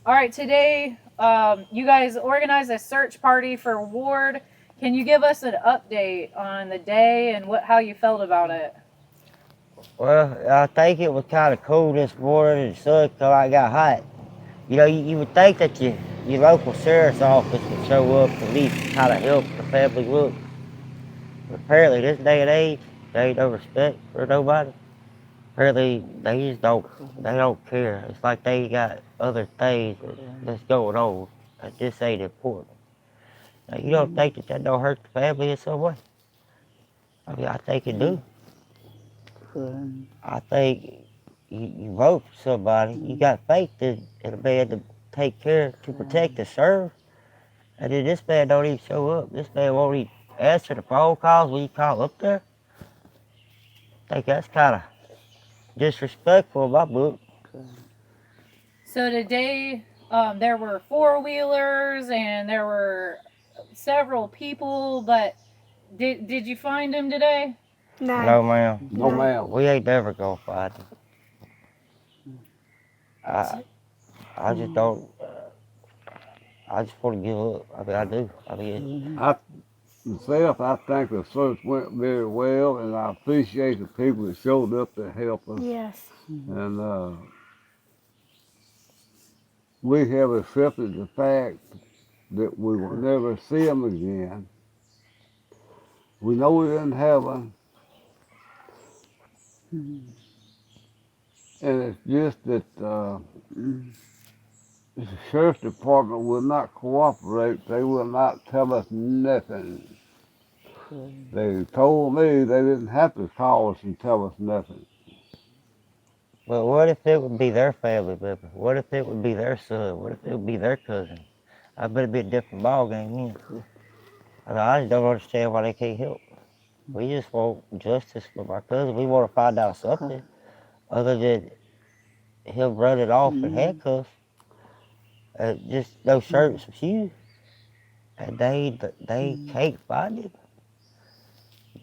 All right, today you guys organized a search party for Ward. Can you give us an update on the day and how you felt about it? Well, I think it was kind of cool this morning. It sucked till I got hot. You know, you would think that your local sheriff's office would show up to at least kind of help the family look. But apparently, this day and age, they ain't no respect for nobody. Apparently, they don't care. It's like they got other things that's going on that this ain't important. Now, you don't think that don't hurt the family in some way? I mean, I think it do. I think you vote for somebody, you got faith in a man to take care, to protect and serve. And then this man don't even show up. This man won't even answer the phone calls when you call up there. I think that's kind of disrespectful in my book. So today there were four wheelers and there were several people, but did you find him today? No, No, ma'am. No, no. ma'am. We ain't never gonna find him. I, I just don't, I just want to give up. I mean, I do. I mean, I myself, I think the search went very well, and I appreciate the people that showed up to help us. Yes. And we have accepted the fact that we will never see them again. We know we're in heaven, and it's just that the sheriff's department will not cooperate. They will not tell us nothing. They told me they didn't have to call us and tell us nothing. but what if it would be their family member? What if it would be their son? What if it would be their cousin? I bet it'd be a different ball game then. I just don't understand why they can't help. We just want justice for my cousin. We want to find out something other than him running off in handcuffs. Just no shirt and some shoes. And they can't find him.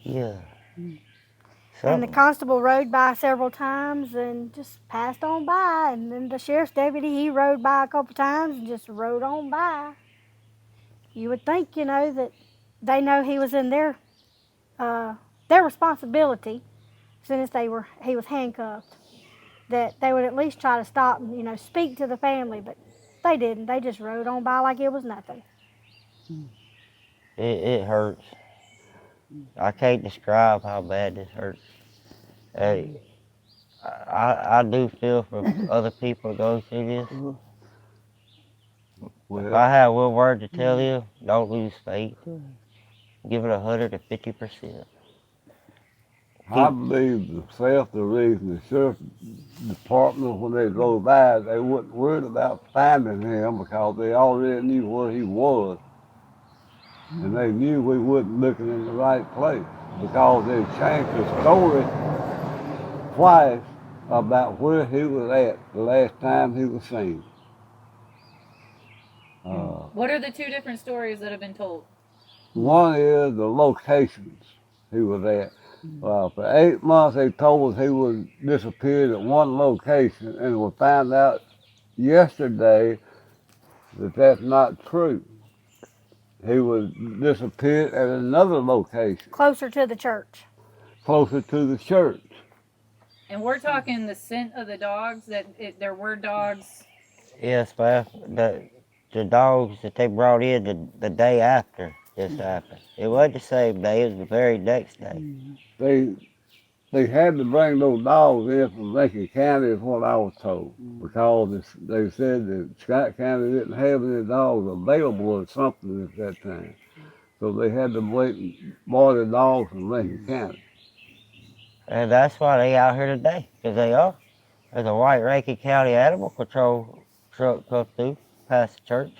Yeah. And the Something. constable rode by several times and just passed on by. And then the sheriff's deputy, he rode by a couple times and just rode on by. You would think, that they know he was in their responsibility as soon as he was handcuffed, that they would at least try to stop and, speak to the family, but they didn't. They just rode on by like it was nothing. It hurts. I can't describe how bad this hurts. Hey, I do feel for other people that go through this. If Well, I had one word to tell you, don't lose faith. Give it 150%. I believe the reason the sheriff's department, when they drove by, they wasn't worried about finding him because they already knew where he was. And they knew we wasn't looking in the right place because they changed the story twice about where he was at the last time he was seen. What are the two different stories that have been told? One is the locations he was at. For 8 months, they told us he was disappeared at one location, and we found out yesterday that that's not true. He was disappeared at another location, Closer to the church. closer to the church. And we're talking the scent of the dogs, there were dogs. Yes, ma'am. The dogs that they brought in the day after this happened. It wasn't the same day, it was the very next day. They they had to bring those dogs in from Lincoln County, is what I was told, because they said that Scott County didn't have any dogs available or something at that time. So they had to wait and buy the dogs from Lincoln County. And that's why they out here today, because they are. There's a white Rankin County Animal Control truck come through past the church.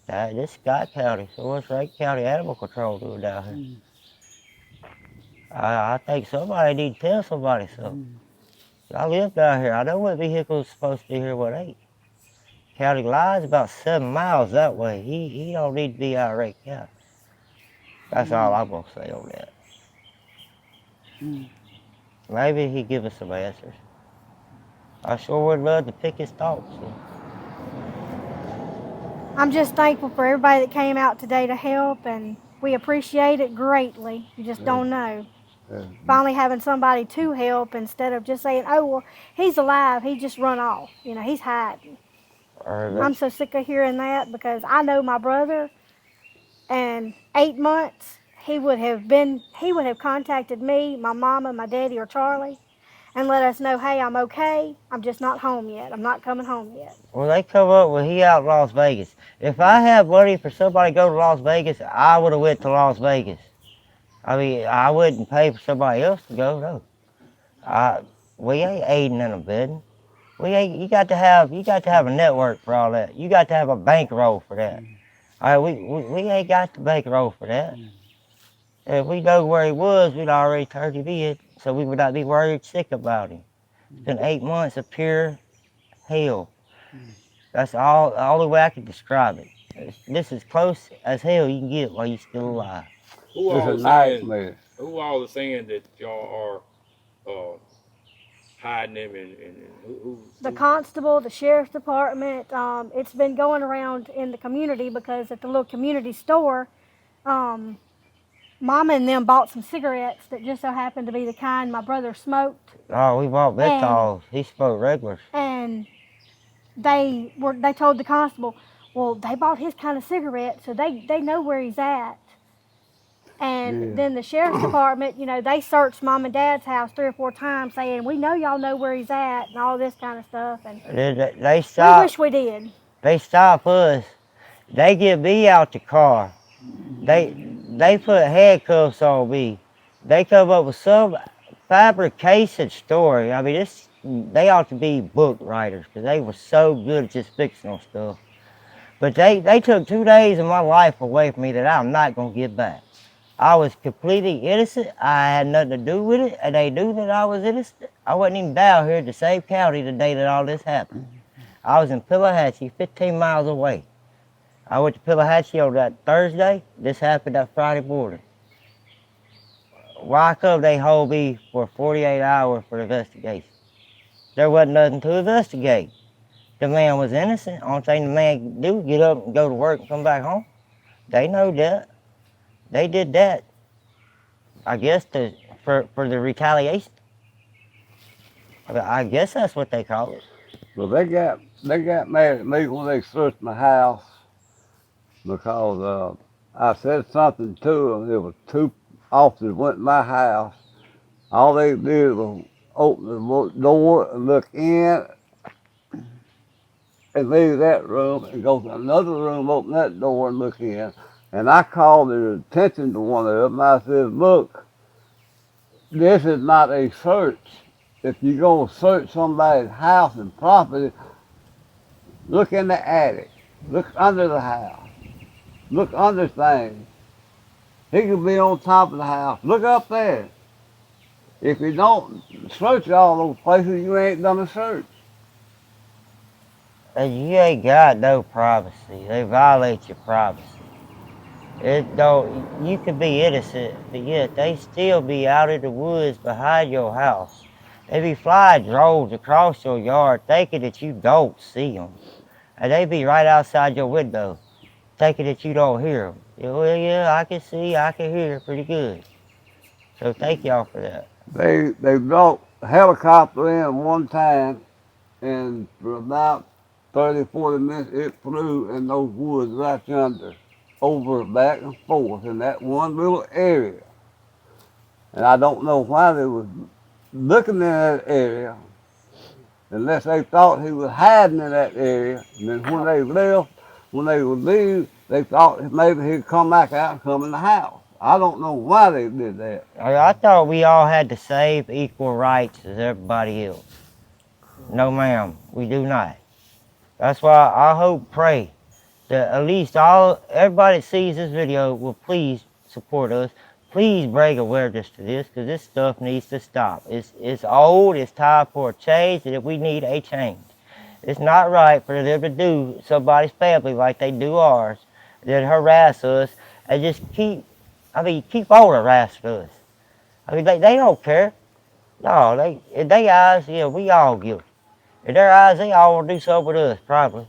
This is Scott County, so what's Rankin County Animal Control doing down here? I think somebody need to tell somebody something. I live down here. I know what vehicle's supposed to be here, what ain't. County line's about 7 miles that way. He don't need to be out of Rankin County. That's all I'm gonna say on that. Maybe he give us some answers. I sure would love to pick his thoughts. I'm just thankful for everybody that came out today to help, and we appreciate it greatly. You just don't know. Yeah. Finally having somebody to help instead of just saying, oh, well, he's alive, he just run off. You know, he's hiding. I'm so sick of hearing that because I know my brother, and 8 months, he would have contacted me, my mama, my daddy, or Charlie, and let us know, hey, I'm okay. I'm just not home yet. I'm not coming home yet. Well, they come up with he out in Las Vegas. If I had money for somebody to go to Las Vegas, I would have went to Las Vegas. I mean, I wouldn't pay for somebody else to go. No, we ain't aiding and abetting. We ain't. You got to have a network for all that. You got to have a bankroll for that. All right, we ain't got the bankroll for that. If we know where he was, we'd already turned him in, so we would not be worried sick about him. It's been 8 months of pure hell. That's all the way I can describe it. This is close as hell you can get while you're still alive. Who It's all a is saying? nightmare. Who all is saying that y'all are hiding them and The constable, the sheriff's department, it's been going around in the community because at the little community store, um, Mama and them bought some cigarettes that just so happened to be the kind my brother smoked, Oh, we bought menthols. He smoked regulars. and they told the constable, well, they bought his kind of cigarette, so they know where he's at. And Yeah. then the sheriff's department, you know, they searched Mom and Dad's house 3 or 4 times, saying, we know y'all know where he's at, and all this kind of stuff. And They we stop. wish we did. They stop us. They get me out the car. They put handcuffs on me. They come up with some fabrication story. I mean, they ought to be book writers because they were so good at just fictional stuff. But they took 2 days of my life away from me that I'm not gonna get back. I was completely innocent. I had nothing to do with it, and they knew that I was innocent. I wasn't even down here in the same county the day that all this happened. I was in Pillahatchee, 15 miles away. I went to Pillahatchee on that Thursday. This happened that Friday morning. Why come they hold me for 48 hours for the investigation? There wasn't nothing to investigate. The man was innocent. Only thing the man can do is get up and go to work and come back home. They know that. They did that. I guess for the retaliation. I guess that's what they call it. Well, they got mad at me when they searched my house because I said something to them. There was 2 officers went in my house. All they did was open the door and look in and leave that room and go to another room, open that door and look in. And I called their attention to one of them. I said, look, this is not a search. If you're going to search somebody's house and property, look in the attic. Look under the house. Look under things. He could be on top of the house. Look up there. If you don't search all those places, you ain't done a search. And you ain't got no privacy. They violate your privacy. It don't. You could be innocent, but yet they still be out in the woods behind your house. They be flying drones across your yard, thinking that you don't see them, and they be right outside your window, thinking that you don't hear them. Well, yeah, I can see, I can hear pretty good. So thank y'all for that. They brought a helicopter in one time, and for about 30, 40 minutes it flew in those woods right yonder, over, back and forth in that one little area. And I don't know why they was looking in that area unless they thought he was hiding in that area. And then when they left, when they would leave, they thought maybe he'd come back out and come in the house. I don't know why they did that. I thought we all had the same equal rights as everybody else. No, ma'am, we do not. That's why I hope, pray that at least everybody that sees this video will please support us. Please bring awareness to this, because this stuff needs to stop. It's old, it's time for a change, and we need a change. It's not right for them to do somebody's family like they do ours, that harass us, and just keep on harassing us. I mean, they don't care. No, in their eyes, yeah, we all guilty. In their eyes, they all want to do something with us, probably.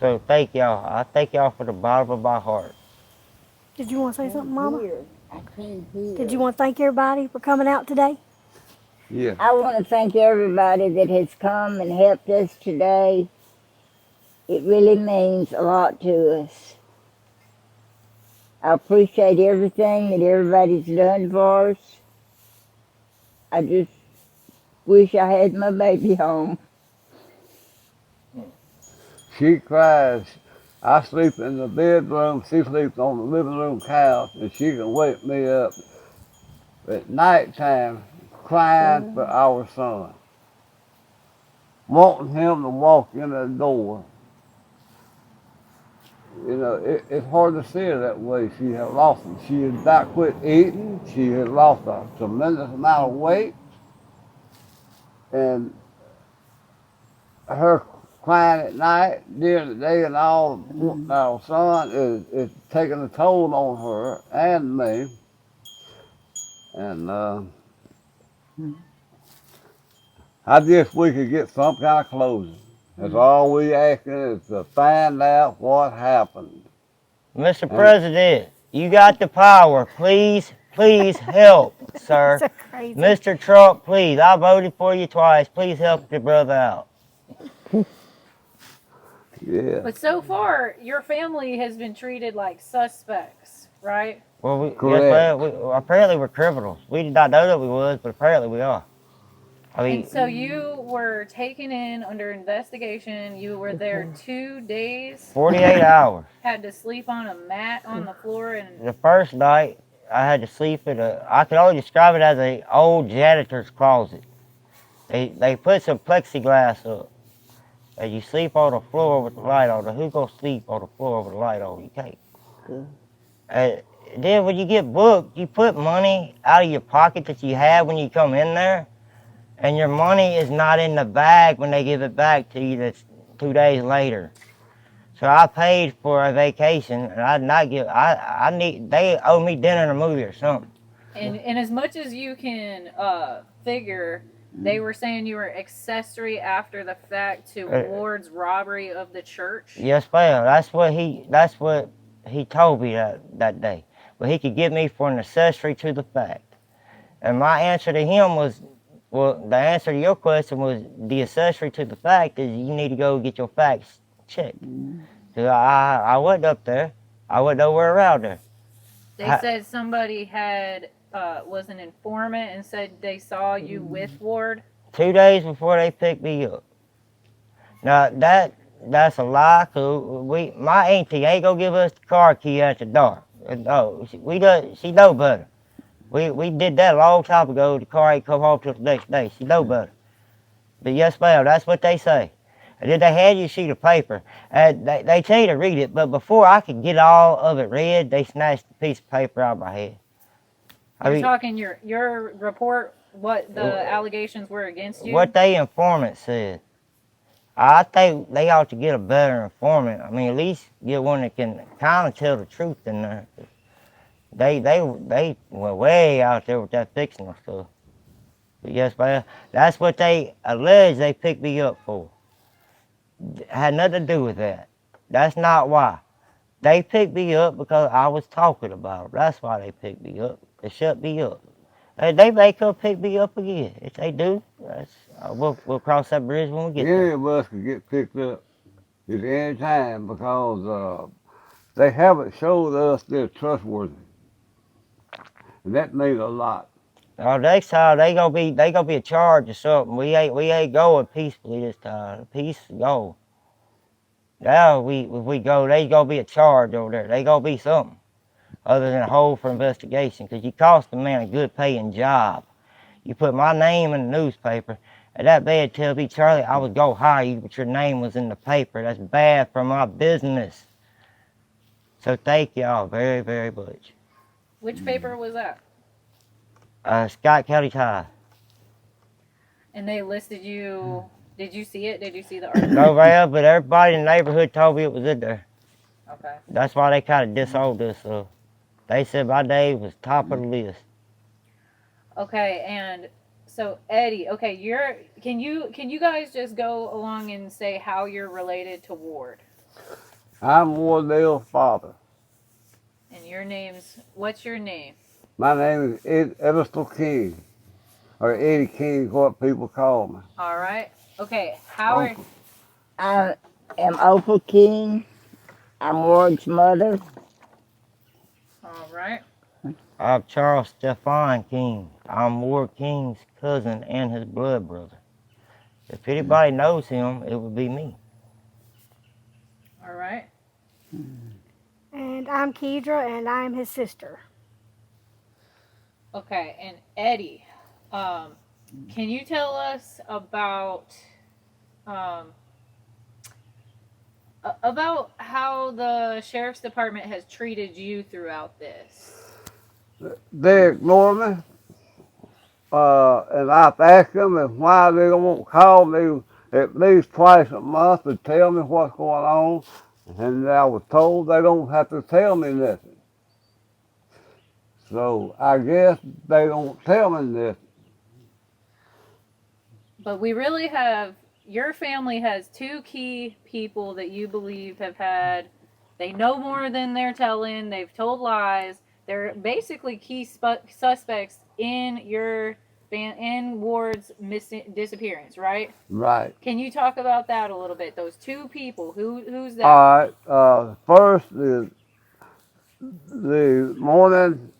So thank y'all. I thank y'all from the bottom of my heart. Did you want to say something, Mama? I can't hear. Did you want to thank everybody for coming out today? Yeah. I want to thank everybody that has come and helped us today. It really means a lot to us. I appreciate everything that everybody's done for us. I just wish I had my baby home. She cries. I sleep in the bedroom. She sleeps on the living room couch, and she can wake me up at nighttime crying for our son, wanting him to walk in the door. You know, it's hard to see her that way. She had lost him. She had about quit eating. She had lost a tremendous amount of weight. And her crying at night, during the day, and all, our son is taking a toll on her and me. And I guess we could get some kind of closure. That's all we asking is to find out what happened. Mr. And President, you got the power. Please, please help, sir. So crazy. Mr. Trump, please. I voted for you twice. Please help your brother out. yeah, But so far, your family has been treated like suspects, right? Well, yes, correct. well, apparently we're criminals. We did not know that we was, but apparently we are. I mean, And so you were taken in under investigation. You were there 2 days. 48 hours. Had to sleep on a mat on the floor, and The first night, I had to sleep in I could only describe it as a old janitor's closet. They put some plexiglass up, and you sleep on the floor with the light on. Now, who gonna sleep on the floor with the light on? You can't. And then when you get booked, you put money out of your pocket that you had when you come in there, and your money is not in the bag when they give it back to you. That's 2 days later. So I paid for a vacation, and I did not give. I need. They owe me dinner and a movie or something. and as much as you can figure, they were saying you were accessory after the fact to Ward's robbery of the church. Yes, ma'am. That's what he told me that day. But he could get me for an accessory to the fact. And my answer to him was, well, the answer to your question was the accessory to the fact is you need to go get your facts checked. Cause I wasn't up there. I wasn't nowhere around there. They said somebody had was an informant and said they saw you with Ward. 2 days before they picked me up. Now that's a lie. Cause my auntie ain't gonna give us the car key at the door. No, she know better. We did that a long time ago. The car ain't come home till the next day. She know better. But yes, ma'am, that's what they say. And then they hand you a sheet of paper. And they tell you to read it, but before I could get all of it read, they snatched a piece of paper out of my head. You're talking your report, what the allegations were against you? What they informant said. I think they ought to get a better informant. I mean, at least get one that can kind of tell the truth in there. They were way out there with that fictional stuff. But yes, ma'am, that's what they allege they picked me up for. Had nothing to do with that. That's not why. They picked me up because I was talking about them. That's why they picked me up. They shut me up. And they may come pick me up again. If they do, we'll cross that bridge when we get Any there. of us could get picked up at any time because they haven't showed us they're trustworthy. And that means a lot. Next time they gonna be a charge or something. We ain't going peacefully this time. Peace go. Now if we go, they gonna be a charge over there. They gonna be something other than a hold for investigation. Cause you cost the man a good paying job. You put my name in the newspaper, and that man tell me, Charlie, I would go hire you, but your name was in the paper. That's bad for my business. So thank y'all very, very much. Which paper was that? Scott County Times. And they listed you. Did you see it? Did you see the article? No, ma'am, but everybody in the neighborhood told me it was in there. Okay. That's why they kind of disowned us. They said my name was top of the list. Okay, and so Eddie, okay, can you guys just go along and say how you're related to Ward? I'm Wardell's father. And your name's, what's your name? My name is Edistel King, or Eddie King is what people call me. All right. Okay. How are, Uncle. I am Opal King. I'm Ward's mother. all right. I'm Charles Stefan King. I'm Ward King's cousin and his blood brother. If anybody knows him, it would be me. All right. And I'm Kedra, and I'm his sister. Okay. And Eddie, can you tell us um, about how the sheriff's department has treated you throughout this? They ignore me, and I've asked them if why they won't call me at least twice a month to tell me what's going on, and I was told they don't have to tell me nothing. So I guess they don't tell me nothing. But we really have, your family has two key people that you believe have had, they know more than they're telling, they've told lies. They're basically key suspects in in Ward's disappearance, right? Right. Can you talk about that a little bit? Those two people, who's that? All right. First is the morning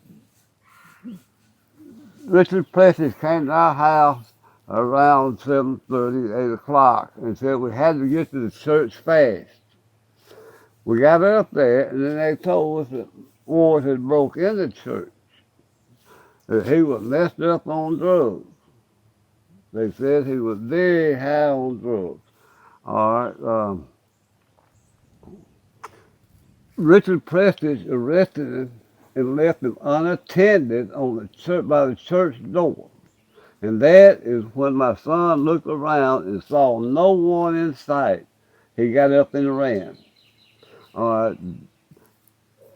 Richard Plessis came to our house around 7:30, 8 o'clock, and said we had to get to the church fast. We got up there, and then they told us that Ward had broke in the church, that he was messed up on drugs. They said he was very high on drugs. All right. Richard Prestige arrested him and left him unattended on the church, by the church door. And that is when my son looked around and saw no one in sight. He got up and ran. All right.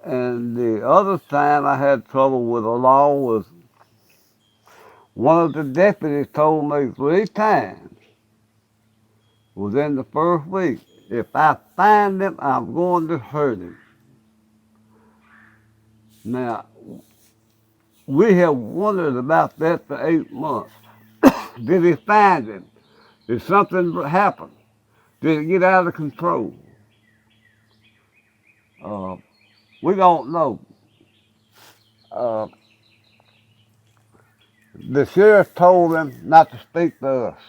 And the other time I had trouble with the law was one of the deputies told me 3 times within the first week, if I find him, I'm going to hurt him. Now, we have wondered about that for 8 months. Did he find him? Did something happen? Did it get out of control? We don't know. Uh, the sheriff told him not to speak to us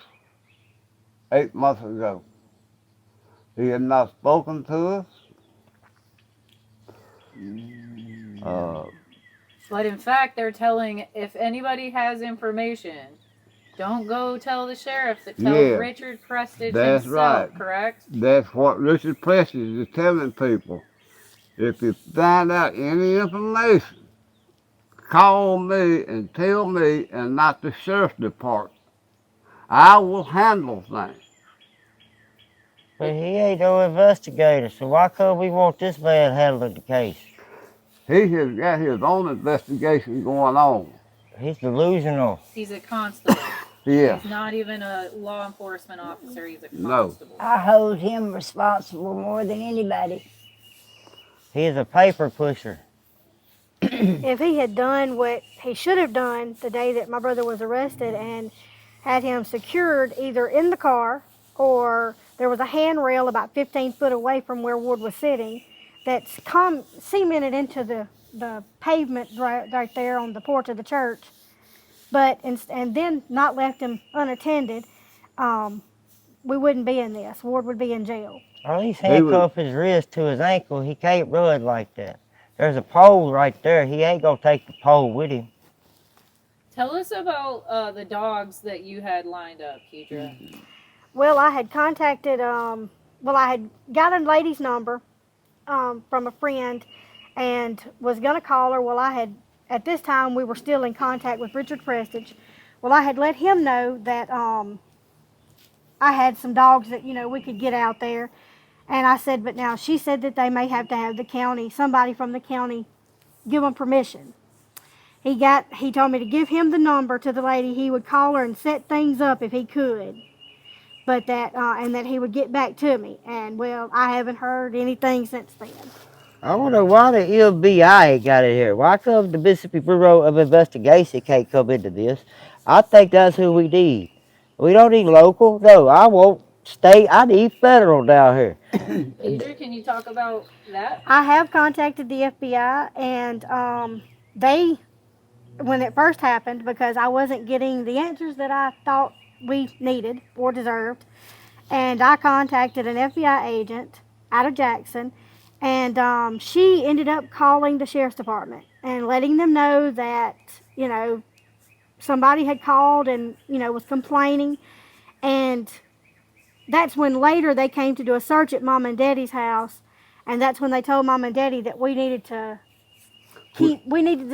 8 months ago. He had not spoken to us. But in fact, they're telling, if anybody has information, don't go tell the sheriff, that tell Yeah, Richard Prestige that's himself, right. correct? That's what Richard Prestige is telling people. If you find out any information, call me and tell me and not the sheriff's department. I will handle things. But he ain't no investigator, so why couldn't we want this man handling the case? He has got his own investigation going on. He's delusional. He's a constable. Yeah. He's not even a law enforcement officer, he's a No. constable. I hold him responsible more than anybody. He's a paper pusher. If he had done what he should have done the day that my brother was arrested and had him secured either in the car or there was a handrail about 15 foot away from where Ward was sitting that's cemented into the pavement right there on the porch of the church, but and then not left him unattended, we wouldn't be in this. Ward would be in jail. Or at least He handcuff his wrist to his ankle. He can't run like that. There's a pole right there. He ain't gonna take the pole with him. Tell us about the dogs that you had lined up, Kedra. Well, I had contacted, I had got a lady's number from a friend and was going to call her. Well, at this time, we were still in contact with Richard Prestige. Well, I had let him know that I had some dogs that, we could get out there. And I said, but now she said that they may have to have the county, somebody from the county, give them permission. He told me to give him the number to the lady. He would call her and set things up if he could. but that and that he would get back to me. And well, I haven't heard anything since then. I wonder why the FBI ain't got it here. Why come the Mississippi Bureau of Investigation can't come into this? I think that's who we need. We don't need local. No, I want state. I need federal down here. Deidre, can you talk about that? I have contacted the FBI, and they, when it first happened, because I wasn't getting the answers that I thought we needed or deserved, and I contacted an FBI agent out of Jackson, and she ended up calling the sheriff's department and letting them know that, you know, somebody had called and, you know, was complaining. And that's when later they came to do a search at Mom and Daddy's house, and that's when they told Mom and Daddy that we needed to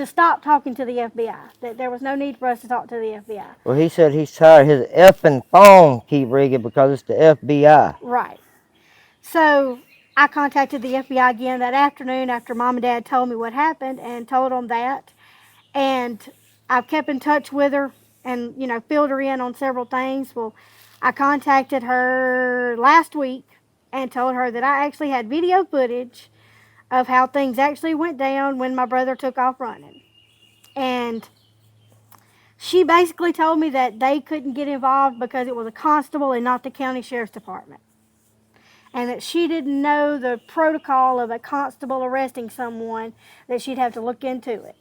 stop talking to the FBI, that there was no need for us to talk to the FBI. Well, he said he's tired. His effing phone keep ringing because it's the FBI. Right. So I contacted the FBI again that afternoon after Mom and Dad told me what happened and told them that. And I've kept in touch with her and, you know, filled her in on several things. Well, I contacted her last week and told her that I actually had video footage of how things actually went down when my brother took off running. And she basically told me that they couldn't get involved because it was a constable and not the county sheriff's department. And that she didn't know the protocol of a constable arresting someone, that she'd have to look into it.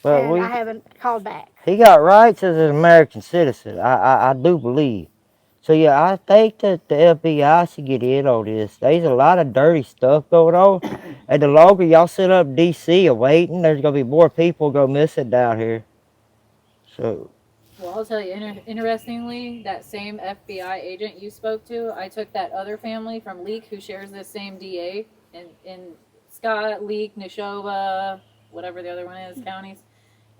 But And I haven't called back. he got rights as an American citizen. I do believe. So yeah, I think that the FBI should get in on this. There's a lot of dirty stuff going on, and the longer y'all sit up in D.C. and waiting, there's gonna be more people go missing down here. So Well, I'll tell you, interestingly, that same FBI agent you spoke to, I took that other family from Leek who shares this same DA in Scott, Leek, Neshoba, whatever the other one is, counties.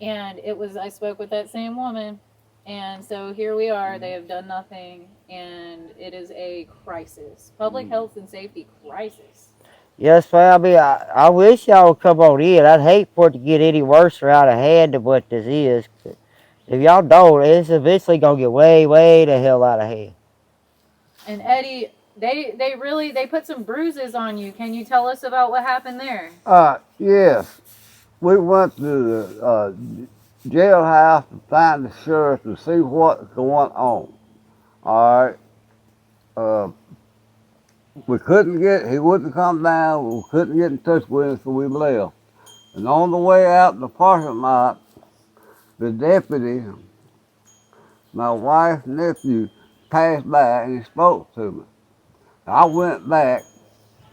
And I spoke with that same woman. And so here we are, they have done nothing, and it is a crisis. Public health and safety crisis. yes, family, I wish y'all would come on in. I'd hate for it to get any worse or out of hand than what this is. If y'all don't, it's eventually gonna get way, way the hell out of hand. And Eddie, they put some bruises on you. Can you tell us about what happened there? Yes. We went to the jailhouse to find the sheriff to see what's going on. All right. He wouldn't come down. We couldn't get in touch with him, so we left. And on the way out in the parking lot, the deputy, my wife's nephew, passed by and he spoke to me. I went back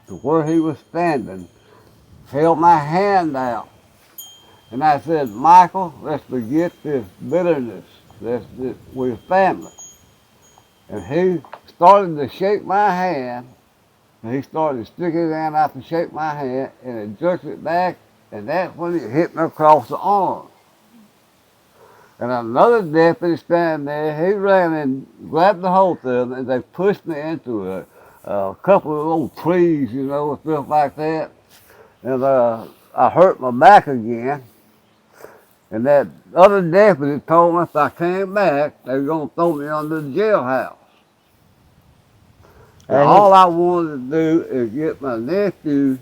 to where he was standing, held my hand out, and I said, Michael, let's forget this bitterness. We're family. And he started to shake my hand, and he started to stick his hand out to shake my hand, and it jerked it back, and that's when it hit me across the arm. And another deputy standing there, he ran and grabbed the hold of them, and they pushed me into a couple of old trees, you know, and stuff like that. And I hurt my back again. And that other deputy told me if I came back, they were going to throw me under the jailhouse. And all I wanted to do is get my nephew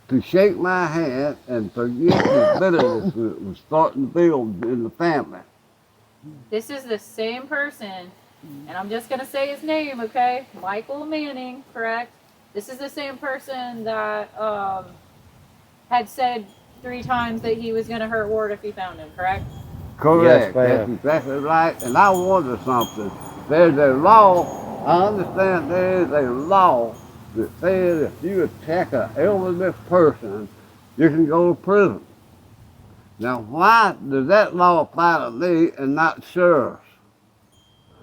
to shake my hand and forget the bitterness that was starting to build in the family. This is the same person, and I'm just going to say his name, okay? Michael Manning, correct? This is the same person that had said 3 times that he was going to hurt Ward if he found him, correct? Correct. Yes, That's exactly right. And I wonder something. There's a law, I understand there is a law that says if you attack an elderly person, you can go to prison. Now, why does that law apply to me and not sheriffs?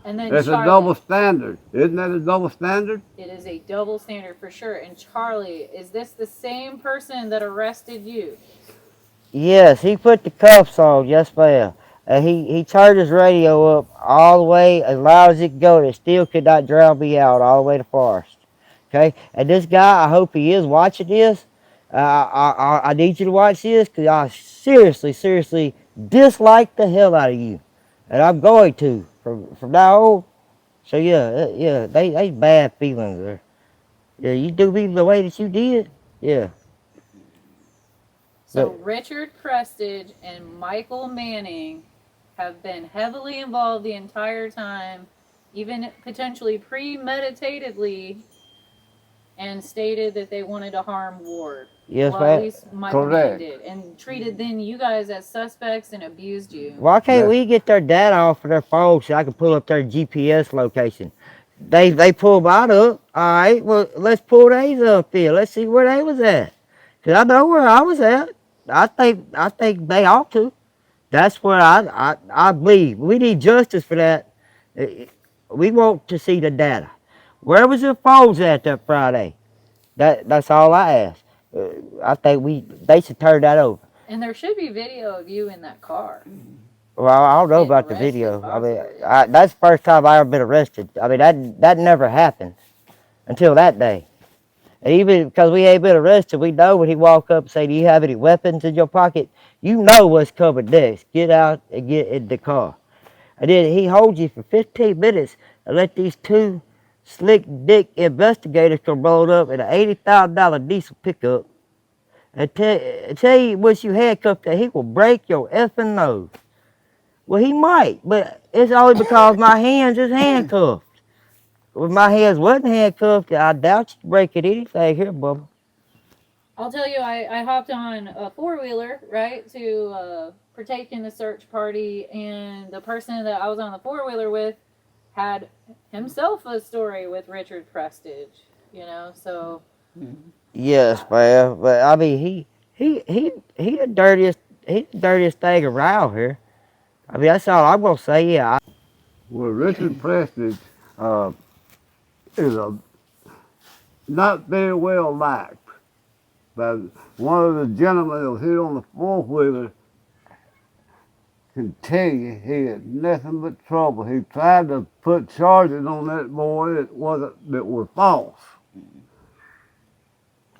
And then It's a Charlie, double standard. Isn't that a double standard? it is a double standard for sure. And Charlie, is this the same person that arrested you? Yes, he put the cuffs on, yes ma'am. And he turned his radio up all the way as loud as it could go, and it still could not drown me out all the way to Forest. Okay? And this guy, I hope he is watching this. I need you to watch this because I seriously dislike the hell out of you. And I'm going to. From now on, So yeah, they bad feelings there. Yeah, you do me the way that you did. Yeah. So But- Richard Prestige and Michael Manning have been heavily involved the entire time, even potentially premeditatedly, and stated that they wanted to harm Ward. Yes, Well, at ma'am. least Michael Manning Correct. did, and treated then you guys as suspects and abused you. Why can't Yeah. we get their data off of their phone so I can pull up their GPS location? They pull mine up. All right, well let's pull theirs up then. Let's see where they was at. Cause I know where I was at. I think they ought to. That's where I believe. We need justice for that. We want to see the data. Where was your phones at that Friday? That's all I ask. I think they should turn that over. And there should be video of you in that car. Well, I don't know Getting about the arrested, video. I mean, possibly. that's the first time I ever been arrested. I mean, that never happened until that day. And even because we ain't been arrested, we know when he walk up and say, "Do you have any weapons in your pocket?" You know what's coming next. Get out and get in the car. And then he holds you for 15 minutes and let these two slick dick investigators come roll up in an $80,000 diesel pickup and tell you once you handcuff that he will break your effing nose. Well, he might, but it's only because my hands is handcuffed. If my hands wasn't handcuffed, I doubt you breaking anything here, Bubba. I'll tell you, I hopped on a four-wheeler, right, to partake in the search party, and the person that I was on the four-wheeler with had himself a story with Richard Prestige, so... Yes, man. But I mean, he the dirtiest thing around here. I mean, that's all I'm gonna say. Yeah, Well, Richard Prestige is not very well liked. But one of the gentlemen that was here on the four-wheeler can tell you he had nothing but trouble. He tried to put charges on that boy that were false.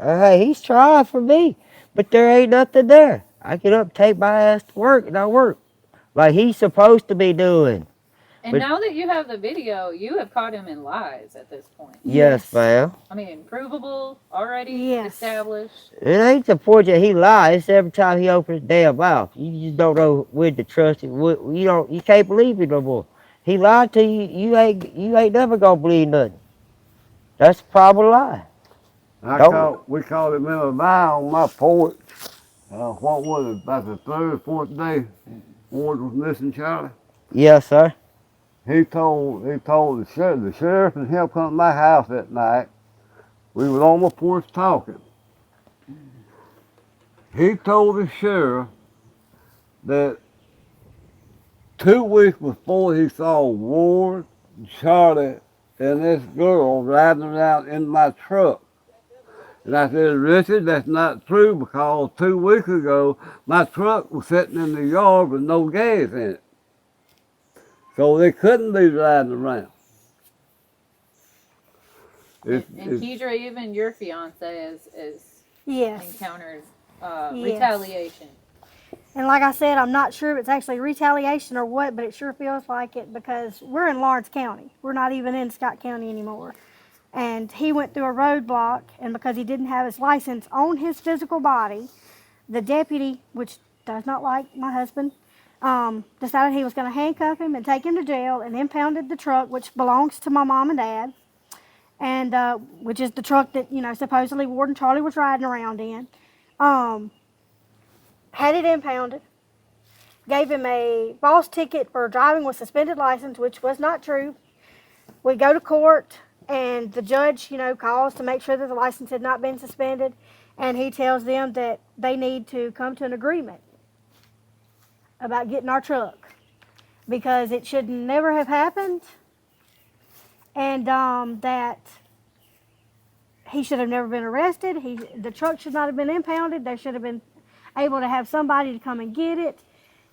hey, he's trying for me, but there ain't nothing there. I get up, take my ass to work, and I work like he's supposed to be doing. And But- now that you have the video, you have caught him in lies at this point. Yes, ma'am. I mean, provable, already Yes. established. It ain't the point that he lies. It's every time he opens his damn mouth. You just don't know when to trust him. You can't believe him no more. He lied to you. You ain't never gonna believe nothing. That's the problem. Lie. We caught him in a lie on my porch. What was it, about the third or fourth day Ward was missing, Charlie? Yes, sir. He told the sheriff and him come to my house that night. We was on my porch talking. He told the sheriff that 2 weeks before he saw Ward, Charlie, and this girl riding around in my truck. And I said, Richard, that's not true because 2 weeks ago, my truck was sitting in the yard with no gas in it. So they couldn't be riding around. And Kedra, even your fiance is Yes. encountered Yes. retaliation. And like I said, I'm not sure if it's actually retaliation or what, but it sure feels like it because we're in Lawrence County. We're not even in Scott County anymore. And he went through a roadblock, and because he didn't have his license on his physical body, the deputy, which does not like my husband, decided he was going to handcuff him and take him to jail and impounded the truck, which belongs to my mom and dad, and which is the truck that, supposedly Ward and Charlie was riding around in. Had it impounded, gave him a false ticket for driving with suspended license, which was not true. We go to court, and the judge, calls to make sure that the license had not been suspended, and he tells them that they need to come to an agreement about getting our truck because it should never have happened, and that he should have never been arrested. The truck should not have been impounded. They should have been able to have somebody to come and get it,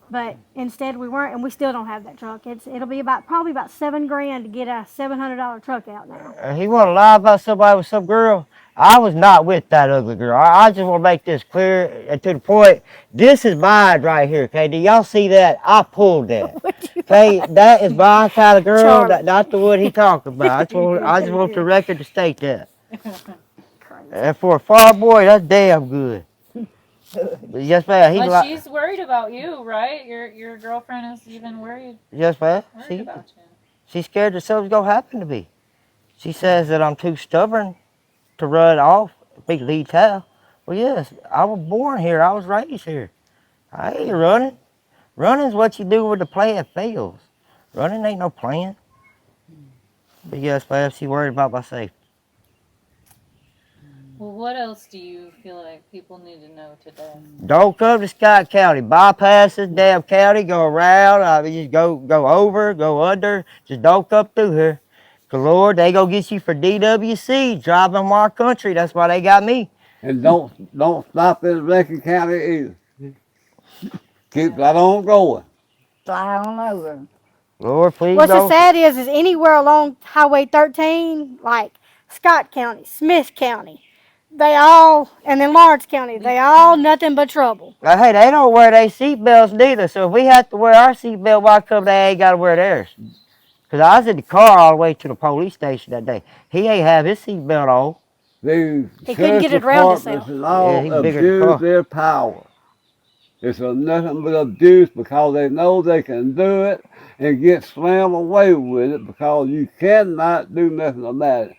but instead we weren't, and we still don't have that truck. It'll be probably about $7,000 to get a $700 truck out now. He want to lie about somebody with some girl. I was not with that ugly girl. I just want to make this clear and to the point. This is mine right here, okay? Do y'all see that? I pulled that. Would you Hey, that is my kind of girl. Charlie. That not the one he talked about. I just want the record to state that. And for a farm boy, that's damn good. But yes, ma'am. He But like, she's worried about you, right? Your girlfriend is even worried yes, ma'am. about you. She's scared that something's gonna happen to me. She says that I'm too stubborn to run off, be lead tail. Well, yes, I was born here. I was raised here. I ain't running. Running's what you do when the plan fails. Running ain't no plan. But yes, ma'am, she worried about my safety. Well, what else do you feel like people need to know today? Don't come to Scott County. Bypass this damn county. Go around. I mean, just go over, go under. Just don't come through here. 'Cause Lord, they gonna get you for DWC driving our country. That's why they got me. And don't stop in Rankin County either. Keep right on going. Fly on over. Lord, please What's so don't. sad is anywhere along Highway 13, like Scott County, Smith County, they all, and then Lawrence County, they all nothing but trouble. Now, hey, they don't wear their seatbelts neither. So if we have to wear our seatbelt, why come they ain't got to wear theirs? Because I was in the car all the way to the police station that day. He ain't have his seatbelt on. These He couldn't get it around himself. and all Yeah, he's bigger than the car. abuse their power. It's a nothing but abuse because they know they can do it and get slammed away with it because you cannot do nothing about it.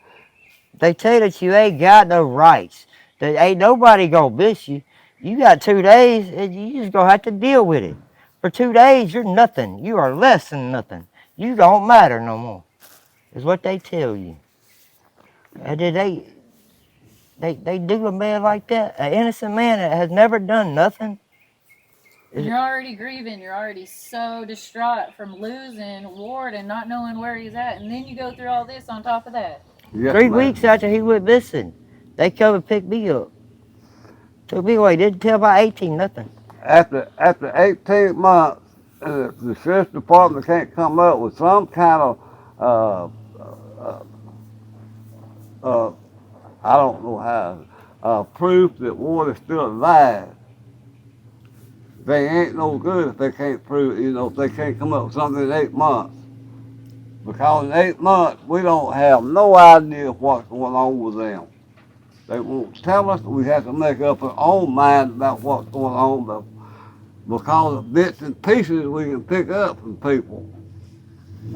They tell you that you ain't got no rights. That ain't nobody gonna miss you. You got 2 days and you just gonna have to deal with it. For 2 days, you're nothing. You are less than nothing. You don't matter no more. Is what they tell you. And did they do a man like that? An innocent man that has never done nothing? Is You're already grieving. You're already so distraught from losing Ward and not knowing where he's at, and then you go through all this on top of that. Yes, 3 ma'am. weeks after he went missing, they come and pick me up. Took me away. Didn't tell about 18 nothing. After 18 months, the sheriff's department can't come up with some kind of I don't know how proof that Ward is still alive. They ain't no good if they can't prove, if they can't come up with something in 8 months. Because in 8 months, we don't have no idea what's going on with them. They won't tell us. We have to make up our own mind about what's going on, but because of bits and pieces we can pick up from people.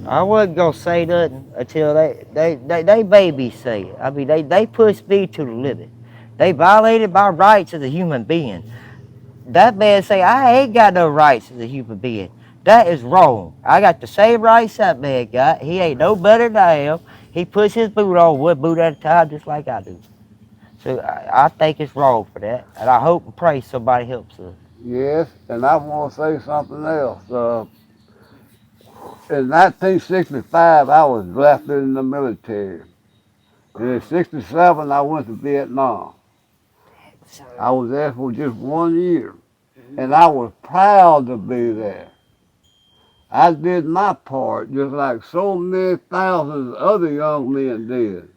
I wasn't gonna say nothing until they babies say it. I mean, they pushed me to the limit. They violated my rights as a human being. That man say I ain't got no rights as a human being. That is wrong. I got the same rights that man got. He ain't no better than I am. He puts his boot on one boot at a time just like I do. So I think it's wrong for that. And I hope and pray somebody helps us. Yes, and I want to say something else. In 1965, I was drafted in the military. And in '67, I went to Vietnam. I was there for just 1 year. And I was proud to be there. I did my part just like so many thousands of other young men did.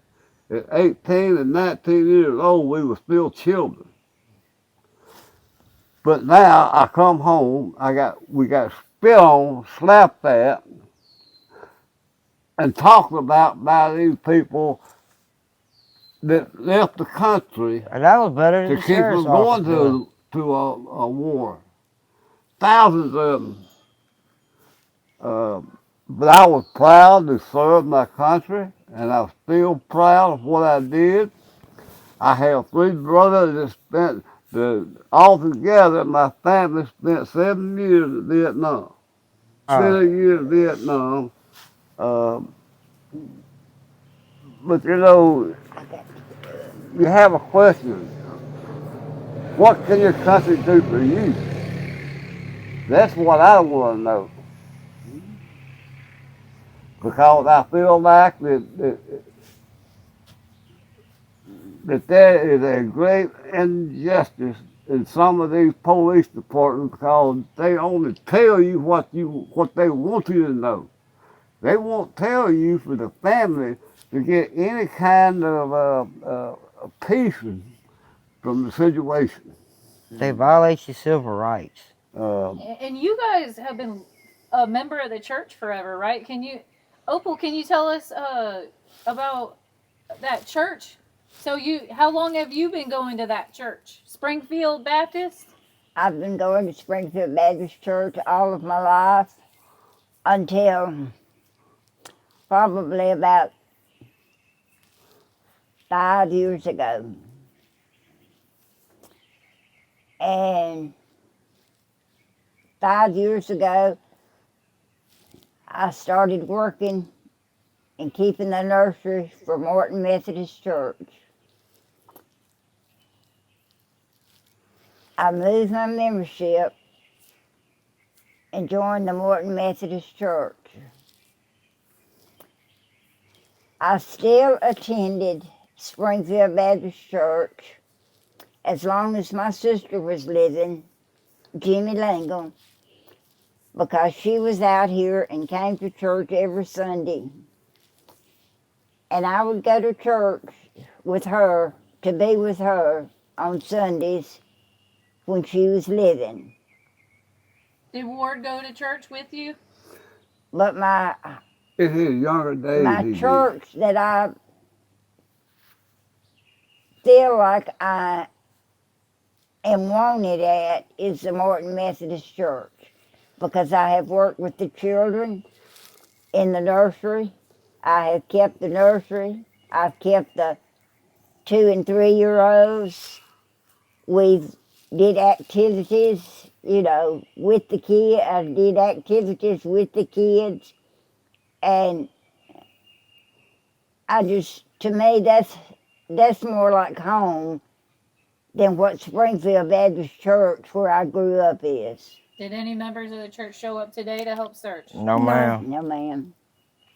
At 18 and 19 years old, we were still children. But now I come home, we got spit on, slapped at, and talked about by these people that left the country And that was better than to the keep sheriff's from going office. to a war. Thousands of them. But I was proud to serve my country, and I'm still proud of what I did. I have 3 brothers that spent altogether, my family spent 7 years in Vietnam. 7 years in Vietnam. But you have a question. What can your country do for you? That's what I want to know. Because I feel like that there is a great injustice in some of these police departments because they only tell you what they want you to know. They won't tell you for the family to get any kind of peace from the situation. They violate your civil rights. Uh, And you guys have been a member of the church forever, right? Opal, can you tell us about that church? So how long have you been going to that church? Springfield Baptist? I've been going to Springfield Baptist Church all of my life until probably about 5 years ago. And 5 years ago, I started working and keeping the nursery for Morton Methodist Church. I moved my membership and joined the Morton Methodist Church. I still attended Springfield Baptist Church as long as my sister was living, Jimmy Langle, because she was out here and came to church every Sunday. And I would go to church with her, to be with her on Sundays when she was living. Did Ward go to church with you? But my In his younger days, my he did. church that I feel like I am wanted at is the Morton Methodist Church, because I have worked with the children in the nursery. I have kept the nursery. I've kept the 2 and 3 year olds. We've did activities, with the kids. I did activities with the kids, and to me, that's more like home than what Springfield Baptist Church, where I grew up, is. Did any members of the church show up today to help search? No, ma'am. No, ma'am.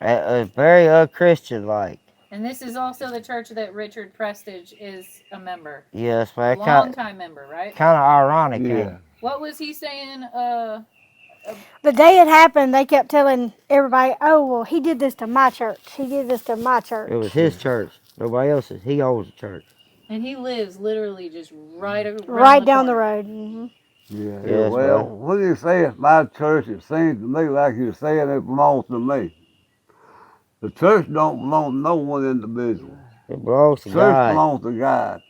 It's very Christian like. And this is also the church that Richard Prestige is a member. Yes, man. Long-time member, right? Kind of ironic. Yeah. What was he saying? The day it happened, they kept telling everybody, "Oh, well, he did this to my church. He did this to my church." It was his church. Nobody else's. He owns the church. And he lives literally just right around Right down the corner. road. Hmm. Yeah, Yes, well, man. when you say it's my church, it seems to me like you're saying it belongs to me. The church don't belong to no one individual. It belongs to Church God. belongs to God.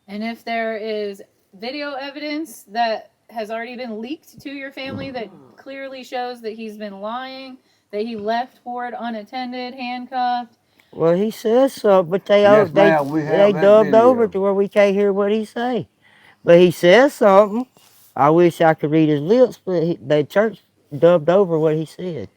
And if there is video evidence that has already been leaked to your family that clearly shows that he's been lying, that he left Ward unattended, handcuffed. Well, he says so, but they Yes, ma'am, we have that dubbed video. over to where we can't hear what he say. But he says something. I wish I could read his lips, but the church dubbed over what he said.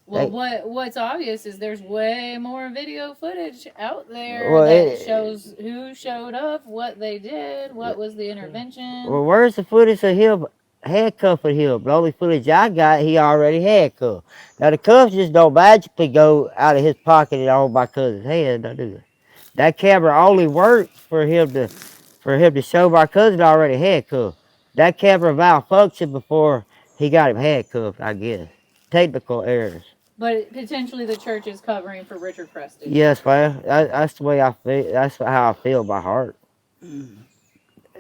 Well, They- what's obvious is there's way more video footage out there Well, that shows who showed up, what they did, what was the intervention. Well, where's the footage of him handcuffing him? The only footage I got, he already handcuffed. Now, the cuffs just don't magically go out of his pocket and on my cousin's hand, do they? That camera only worked for him to show my cousin already handcuffed. That camera malfunctioned before he got him handcuffed, I guess. Technical errors. But potentially the church is covering for Richard Preston. Yes, man. That's the way I feel. That's how I feel in my heart.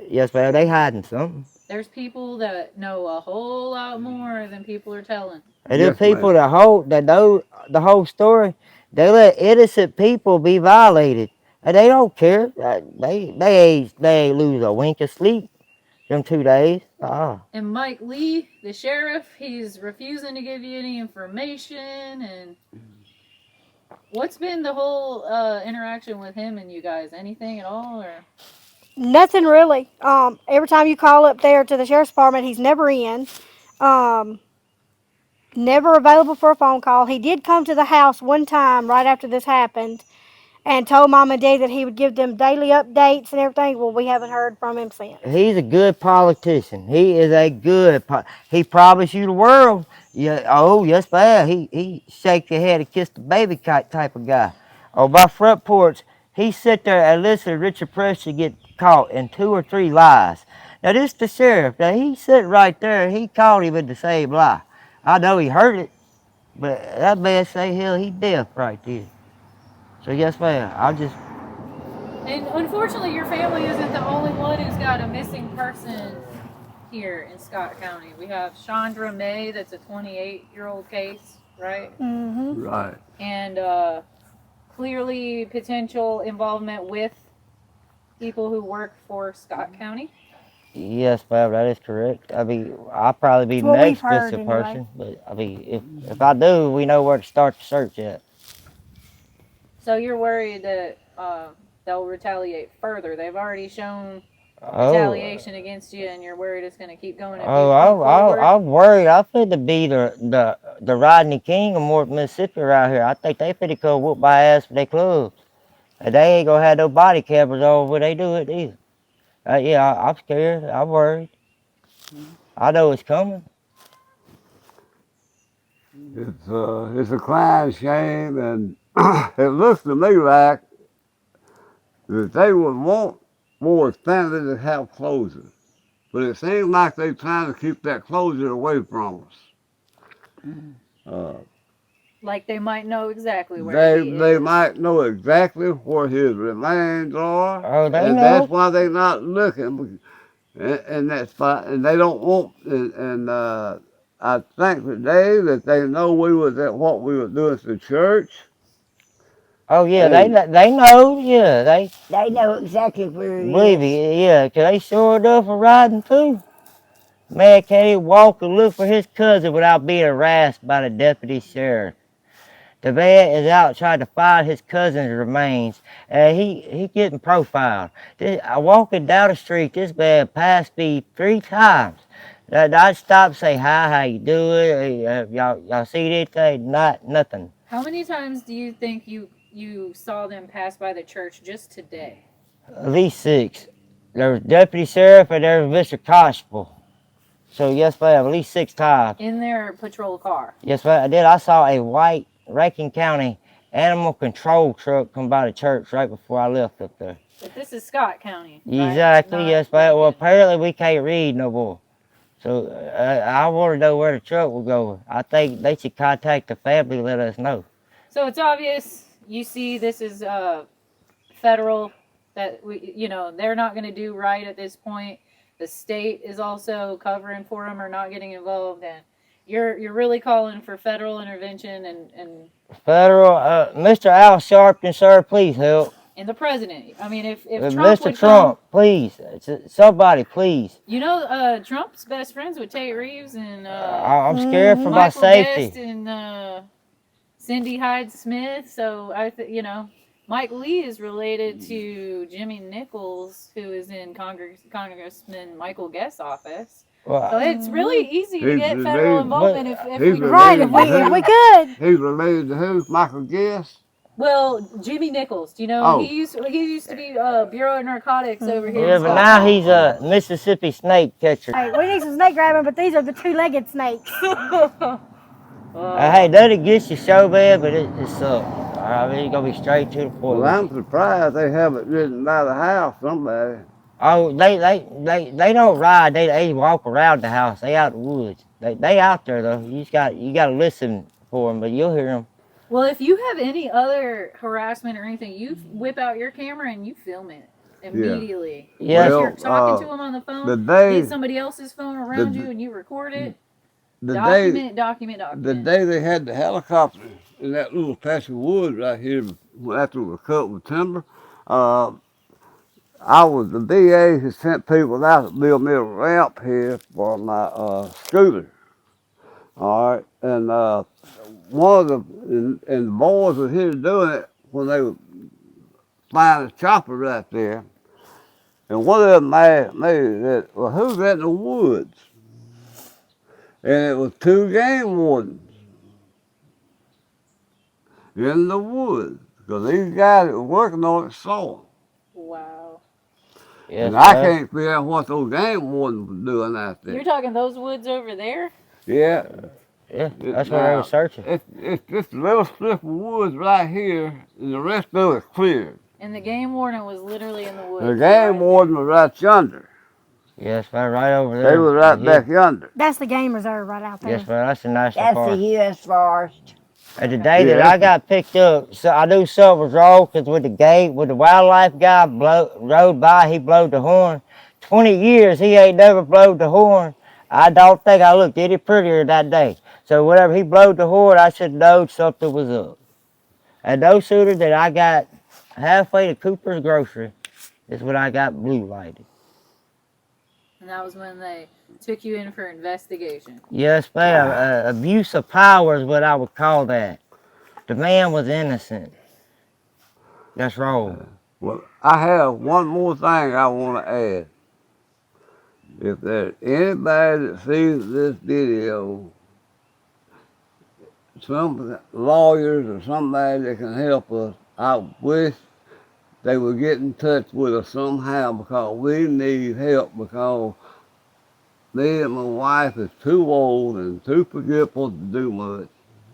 Yes, man. They hiding something. There's people that know a whole lot more than people are telling. And Yes, them people that know the whole story, they let innocent people be violated, and they don't care. They ain't lose a wink of sleep them 2 days. And Mike Lee, the sheriff, he's refusing to give you any information. And what's been the whole interaction with him and you guys? Anything at all, or? Nothing really. Every time you call up there to the sheriff's department, he's never in. Never available for a phone call. He did come to the house one time right after this happened and told Mom and Dad that he would give them daily updates and everything. Well, we haven't heard from him since. He's a good politician. He is a good. He promised you the world. Yeah. Oh, yes, man. He shake your head and kiss the baby kite type of guy. On my front porch, he sit there and listen to Richard Preston get caught in 2 or 3 lies. Now this the sheriff. Now he sit right there. He caught him in the same lie. I know he heard it, but that man say hell he deaf right there. So yes, ma'am. And unfortunately, your family isn't the only one who's got a missing person here in Scott County. We have Chandra May, that's a 28-year-old case, right? Mm-hmm. Right. And clearly potential involvement with people who work for Scott County. Yes, ma'am, that is correct. I'll probably be It's what we've next heard, missing anyway. person, but if I do, we know where to start the search at. So you're worried that they'll retaliate further. They've already shown Oh, retaliation against you, and you're worried it's going to keep going. If you oh, come forward. I'm worried. I fit to be the Rodney King of North Mississippi right here. I think they fit to come whoop my ass for their clubs. And they ain't gonna have no body cameras on when they do it either. Yeah, I'm scared. I'm worried. I know it's coming. It's a crying shame, and it looks to me like that they would want more families to have closure. But it seems like they're trying to keep that closure away from us. Like they might know exactly where he They is. might know exactly where his remains are, Oh, they and know. that's why they're not looking in that spot, and they don't want. I think today that they know we was at what we were doing to the church. Oh yeah, Hey. they know. Yeah, they They know exactly where he believe is. me. Yeah, 'cause they sure enough are riding too. Man can't even walk and look for his cousin without being harassed by the deputy sheriff. The man is out trying to find his cousin's remains, and he getting profiled. Walking down the street, this man passed me 3 times. I stopped and say hi, how you doing? Y'all see anything? Nothing. How many times do you think you saw them pass by the church just today? At least 6. There was deputy sheriff and there was Mr. Constable. So yes, ma'am, at least 6 times. In their patrol car. Yes, ma'am. I saw a white Rankin County animal control truck come by the church right before I left up there. But this is Scott County. Right? Exactly, Not yes, ma'am. Well, Lincoln. apparently we can't read no more. So I want to know where the truck will go. I think they should contact the family and let us know. So it's obvious you see this is federal, that they're not going to do right at this point. The state is also covering for them or not getting involved, and you're really calling for federal intervention and Federal, Mr. Al Sharpton, sir, please help. the president. I mean, if Trump Mr. would Trump, please, somebody, please. Trump's best friends with Tate Reeves and I'm scared for my Michael Guest safety. and Cindy Hyde Smith. So Mike Lee is related to Jimmy Nichols, who is in Congressman Michael Guest's office. So Well, it's really easy to He's get related- federal involvement if he's we related- Right, if we could. He's related to who? Michael Guest? Well, Jimmy Nichols, do you know Oh. he used to be Bureau of Narcotics over here. yeah, in but Scott now County. he's a Mississippi snake catcher. Hey, we need some snake grabbing, but these are the 2-legged snakes. Hey, nothing against your show, man, but it's I mean, you're gonna be straight to the point. Well, I'm surprised they haven't ridden by the house, somebody. Oh, they don't ride. They walk around the house. They out in the woods. They out there though. You got to listen for them, but you'll hear them. Well, if you have any other harassment or anything, you whip out your camera and you film it immediately. Yeah. If Well, you're talking to them on the phone, the day- get somebody else's phone around the- you and you record it. The Document. day they had the helicopter in that little patch of woods right here after it was cut with timber, the DA has sent people out to build me a ramp here for my scooter. All right, and one of the boys was here doing it when they were flying a chopper right there, and one of them asked me that, well, who's that in the woods? And it was 2 game wardens in the woods, because these guys that were working on it saw them. Wow. Yes, And I sir. can't figure out what those game wardens were doing out there. You're talking those woods over there? Yeah, Yeah, that's what they were searching. it's just a little strip of woods right here, and the rest of it's cleared. And the game warden was literally in the woods. The game right? warden was right yonder. Yes, man, right over there. They was right Yeah. back yonder. That's the game reserve right out there. Yes, man, that's the national That's park. the U.S. Forest. And the day Yeah, that I got picked up, so I knew something was wrong because with the wildlife guy rode by, he blowed the horn. 20 years he ain't never blowed the horn. I don't think I looked any prettier that day. So whenever he blowed the horn, I should know something was up. And no sooner than I got halfway to Cooper's Grocery is when I got blue lighted. And that was when they took you in for investigation. Yes, ma'am. Abuse of power is what I would call that. The man was innocent. That's wrong. Well, I have one more thing I want to add. If there's anybody that sees this video, some lawyers or somebody that can help us, I wish they would get in touch with us somehow because we need help because me and my wife is too old and too forgetful to do much.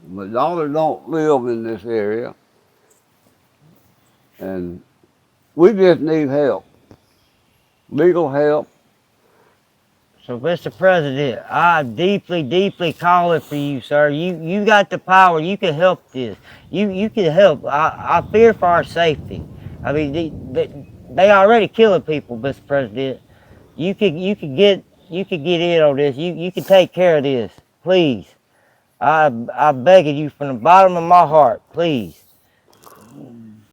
My daughter don't live in this area. And we just need help. Legal help. So, Mr. President, I deeply, deeply call it for you, sir. You got the power. You can help this. You can help. I fear for our safety. I mean, they already killing people, Mr. President. You can get in on this. You can take care of this, please. I'm begging you from the bottom of my heart, please.